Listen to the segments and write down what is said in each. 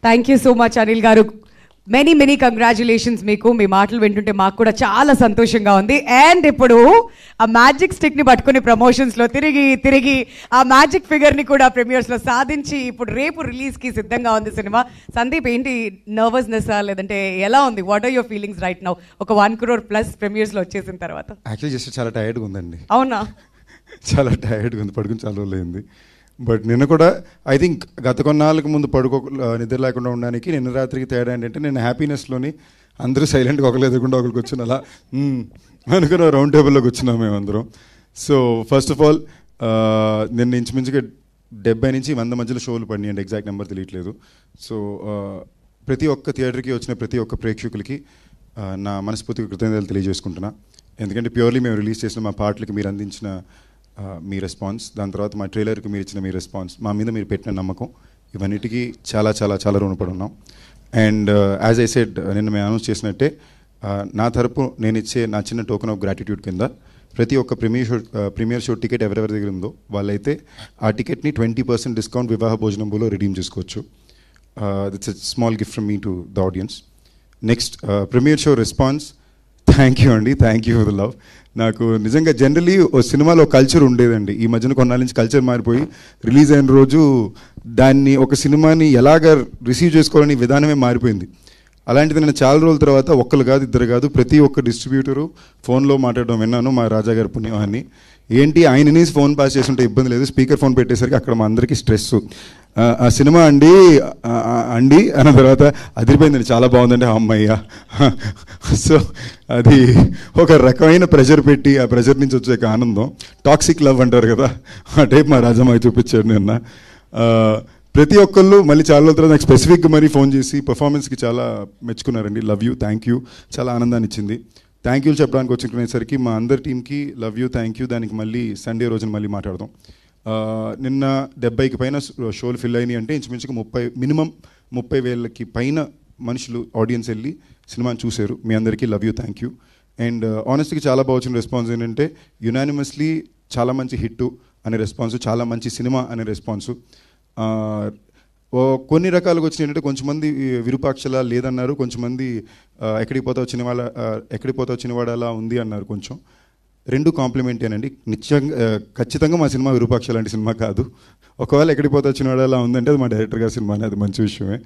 Thank you so much Anil garu. Many congratulations మీకు. మీ మాటలు వింటుంటే మాకు కూడా చాలా సంతోషంగా ఉంది. అండ్ ఇప్పుడు ఆ మ్యాజిక్ స్టిక్ని పట్టుకుని ప్రమోషన్స్లో తిరిగి ఆ మ్యాజిక్ ఫిగర్ని కూడా ప్రీమియర్స్లో సాధించి ఇప్పుడు రేపు రిలీజ్కి సిద్ధంగా ఉంది సినిమా. సందీప్, ఏంటి నర్వస్నెస్ లేదంటే ఎలా ఉంది? What are your feelings right now? ఒక 1 crore ప్లస్ ప్రీమియర్స్లో వచ్చేసిన తర్వాత. యాక్చువల్లీ జస్ట్ చాలా టైర్డ్గా ఉందండి. అవునా? చాలా టైర్డ్గా ఉంది, పడుకుని చాలా రోజులు అయింది. బట్ నిన్న కూడా ఐ థింక్ గత కొన్నాళ్ళకి ముందు నిద్ర లేకుండా ఉండడానికి నిన్న రాత్రికి తేడా ఏంటంటే, నేను హ్యాపీనెస్లోని అందరూ సైలెంట్గా ఒకరు ఎదుర్కొంటే ఒకరికి కూర్చుని అలా అనుకున్న రౌండ్ టేబుల్లోకి వచ్చినాం మేమందరం. సో ఫస్ట్ ఆఫ్ ఆల్ నిన్న ఇంచుమించుగా 70 నుంచి 100 మధ్యలో షోలు పడినాయండి, ఎగ్జాక్ట్ నెంబర్ తెలియట్లేదు. సో ప్రతి ఒక్క థియేటర్కి వచ్చిన ప్రతి ఒక్క ప్రేక్షకులకి నా మనస్ఫూర్తిగా కృతజ్ఞతలు తెలియజేసుకుంటున్నా. ఎందుకంటే ప్యూర్లీ మేము రిలీజ్ చేసిన మా పాటలకి మీరు అందించిన మీ రెస్పాన్స్, దాని తర్వాత మా ట్రైలర్కి మీరు ఇచ్చిన మీ రెస్పాన్స్, మా మీద మీరు పెట్టిన నమ్మకం, ఇవన్నిటికీ చాలా చాలా చాలా రుణపడి ఉన్నాం. అండ్ యాజ్ ఐ సెడ్, నిన్న మేము అనౌన్స్ చేసినట్టే నా తరపు నేను ఇచ్చే నా చిన్న టోకెన్ ఆఫ్ గ్రాటిట్యూడ్ కింద ప్రతి ఒక్క ప్రీమియర్ షో టికెట్ ఎవరెవరి దగ్గర ఉందో వాళ్ళైతే ఆ టికెట్ని 20% డిస్కౌంట్ వివాహ భోజనంలో రిడీమ్ చేసుకోవచ్చు. That's a small gift from me to the audience. Next premiere show response, thank you అండి, thank you for the love. నాకు నిజంగా జనరలీ ఓ సినిమాలో కల్చర్ ఉండేదండి. ఈ మధ్యన కొన్నాళ్ళ నుంచి కల్చర్ మారిపోయి రిలీజ్ అయిన రోజు దాన్ని ఒక సినిమాని ఎలాగ రిసీవ్ చేసుకోవాలని విధానమే మారిపోయింది. అలాంటిది నేను చాలా రోజుల తర్వాత ఒక్కరు కాదు ఇద్దరు కాదు ప్రతి ఒక్క డిస్ట్రిబ్యూటరు ఫోన్లో మాట్లాడడం విన్నాను. మా రాజా గారి పుణ్యమాన్ని ఏంటి, ఆయనని ఫోన్ పాస్ చేస్తుంటే ఇబ్బంది లేదు, స్పీకర్ ఫోన్ పెట్టేసరికి అక్కడ మా అందరికీ స్ట్రెస్. ఆ సినిమా అండి అన్న తర్వాత అదిరిపోయిందండి, చాలా బాగుందండి, అమ్మయ్య. సో అది ఒక రకమైన ప్రెషర్ పెట్టి ఆ ప్రెషర్ నుంచి వచ్చే ఆనందం, టాక్సిక్ లవ్ అంటారు కదా, ఆ టైప్ మా రాజమ్మాయి చూపించాడు నిన్న. ప్రతి ఒక్కళ్ళు మళ్ళీ చాలా రోజుల తర్వాత నాకు స్పెసిఫిక్గా మరీ ఫోన్ చేసి పర్ఫార్మెన్స్కి చాలా మెచ్చుకున్నారండి. లవ్ యూ, థ్యాంక్ యూ, చాలా ఆనందాన్ని ఇచ్చింది. థ్యాంక్ యూలు చెప్పడానికి వచ్చుకునేసరికి మా అందరి టీంకి లవ్ యూ, థ్యాంక్ యూ. దానికి మళ్ళీ సండే రోజున మళ్ళీ మాట్లాడదాం. నిన్న 70కి పైన షోలు ఫిల్ అయినాయి అంటే ఇంచుమించుగా మినిమం 30,000కి పైన మనుషులు ఆడియన్స్ వెళ్ళి సినిమాని చూశారు. మీ అందరికీ love you, thank you. And ఆనెస్ట్గా చాలా బాగా వచ్చిన రెస్పాన్స్ ఏంటంటే యునానిమస్లీ చాలా మంచి హిట్ అనే రెస్పాన్సు, చాలా మంచి సినిమా అనే రెస్పాన్సు. కొన్ని రకాలుగా వచ్చినాయి ఏంటంటే, కొంచెంమంది విరూపాక్షలా లేదన్నారు, కొంచెంమంది ఎక్కడికి పోతా వచ్చిన వాడు అలా ఉంది అన్నారు. కొంచెం రెండు కాంప్లిమెంటేనండి. ఖచ్చితంగా మా సినిమా విరూపాక్ష లాంటి సినిమా కాదు. ఒకవేళ ఎక్కడికి పోతా వచ్చిన వాడు అలా ఉందంటే అది మా డైరెక్టర్ గారి సినిమా, అది మంచి విషయమే.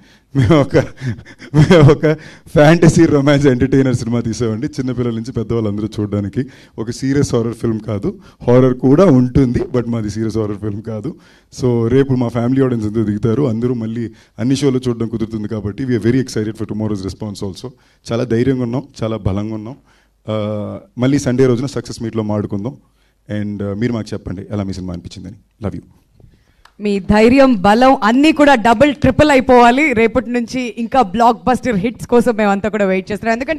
మేము ఒక ఫ్యాంటసీ రొమాన్స్ ఎంటర్టైనర్ సినిమా తీసామండి, చిన్నపిల్లల నుంచి పెద్దవాళ్ళందరూ చూడడానికి. ఒక సీరియస్ హారర్ ఫిల్మ్ కాదు, హారర్ కూడా ఉంటుంది బట్ మాది సీరియస్ హారర్ ఫిల్మ్ కాదు. సో రేపు మా ఫ్యామిలీ ఆడియన్స్ అందరూ దిగుతారు, అందరూ మళ్ళీ అన్ని షోలు చూడడం కుదురుతుంది కాబట్టి we are very excited for tomorrow's response also. చాలా ధైర్యంగా ఉన్నాం, చాలా బలంగా ఉన్నాం. మళ్ళీ సండే రోజున సక్సెస్ మీట్లో మాడుకుందాం. అండ్ మీరు మాకు చెప్పండి ఎలా మీ సినిమా అనిపించిందని. Love you. మీ ధైర్యం, బలం అన్నీ కూడా డబుల్ ట్రిపుల్ అయిపోవాలి. రేపటి నుంచి ఇంకా బ్లాక్ బస్టర్ హిట్స్ కోసం మేమంతా కూడా వెయిట్ చేస్తున్నాం. ఎందుకంటే